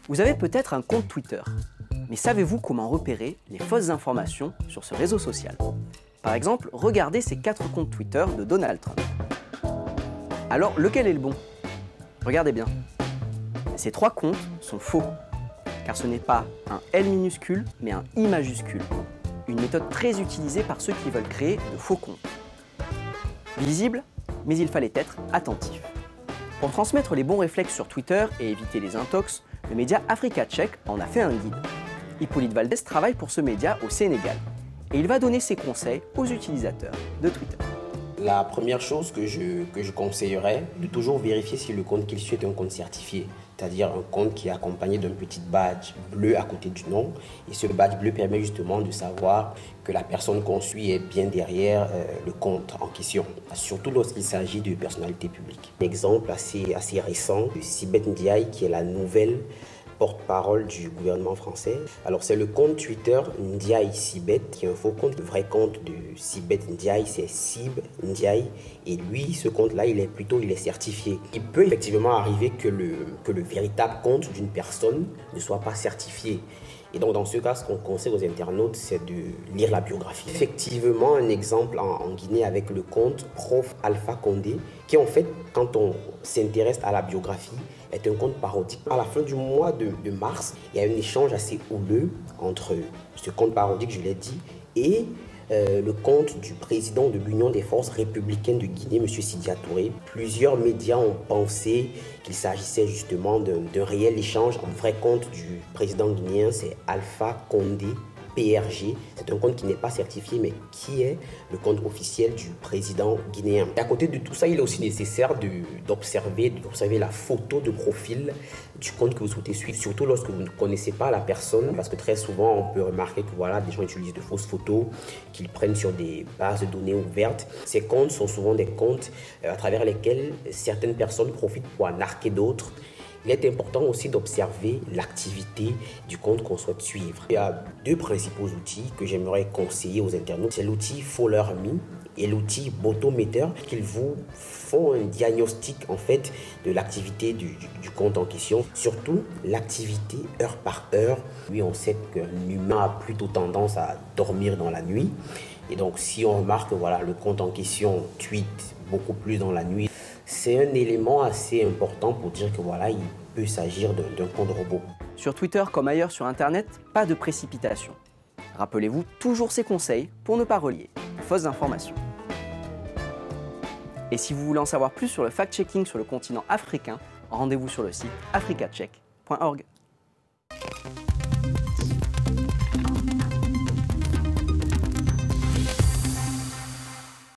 Vous avez peut-être un compte Twitter, mais savez-vous comment repérer les fausses informations sur ce réseau social? Par exemple, regardez ces 4 comptes Twitter de Donald Trump. Alors, lequel est le bon? Regardez bien. Ces 3 comptes sont faux, car ce n'est pas un L minuscule, mais un I majuscule. Une méthode très utilisée par ceux qui veulent créer de faux comptes. Visible, mais il fallait être attentif. Pour transmettre les bons réflexes sur Twitter et éviter les intox, le média Africa Check en a fait un guide. Hippolyte Valdez travaille pour ce média au Sénégal et il va donner ses conseils aux utilisateurs de Twitter. La première chose que je conseillerais, de toujours vérifier si le compte qu'il suit est un compte certifié, c'est-à-dire un compte qui est accompagné d'un petit badge bleu à côté du nom. Et ce badge bleu permet justement de savoir que la personne qu'on suit est bien derrière le compte en question, surtout lorsqu'il s'agit de personnalités publiques. Un exemple assez récent de Sibeth Ndiaye, qui est la nouvelle porte-parole du gouvernement français. Alors c'est le compte Twitter Ndiaye Sibeth, qui est un faux compte. Le vrai compte de Sibeth Ndiaye, c'est Sib Ndiaye. Et lui, ce compte-là, il est certifié. Il peut effectivement arriver que le véritable compte d'une personne ne soit pas certifié. Et donc dans ce cas, ce qu'on conseille aux internautes, c'est de lire la biographie. Effectivement, un exemple en Guinée avec le compte Prof Alpha Condé, qui en fait, quand on s'intéresse à la biographie, est un compte parodique. À la fin du mois de mars, il y a un échange assez houleux entre ce compte parodique, je l'ai dit, et le compte du président de l'Union des forces républicaines de Guinée, M. Sidya Touré. Plusieurs médias ont pensé qu'il s'agissait justement d'un réel échange. Un vrai compte du président guinéen, c'est Alpha Condé PRG. C'est un compte qui n'est pas certifié, mais qui est le compte officiel du président guinéen. Et à côté de tout ça, il est aussi nécessaire d'observer la photo de profil du compte que vous souhaitez suivre, surtout lorsque vous ne connaissez pas la personne, parce que très souvent, on peut remarquer que voilà, des gens utilisent de fausses photos, qu'ils prennent sur des bases de données ouvertes. Ces comptes sont souvent des comptes à travers lesquels certaines personnes profitent pour en narquer d'autres. Il est important aussi d'observer l'activité du compte qu'on souhaite suivre. Il y a 2 principaux outils que j'aimerais conseiller aux internautes. C'est l'outil FollowerMe et l'outil Botometer, qu'ils vous font un diagnostic en fait de l'activité du compte en question, surtout l'activité heure par heure. Oui, on sait qu'un humain a plutôt tendance à dormir dans la nuit. Et donc si on remarque que voilà, le compte en question tweet beaucoup plus dans la nuit, c'est un élément assez important pour dire que voilà, il peut s'agir d'un compte robot. Sur Twitter comme ailleurs sur Internet, pas de précipitation. Rappelez-vous toujours ces conseils pour ne pas relier de fausses informations. Et si vous voulez en savoir plus sur le fact-checking sur le continent africain, rendez-vous sur le site africacheck.org.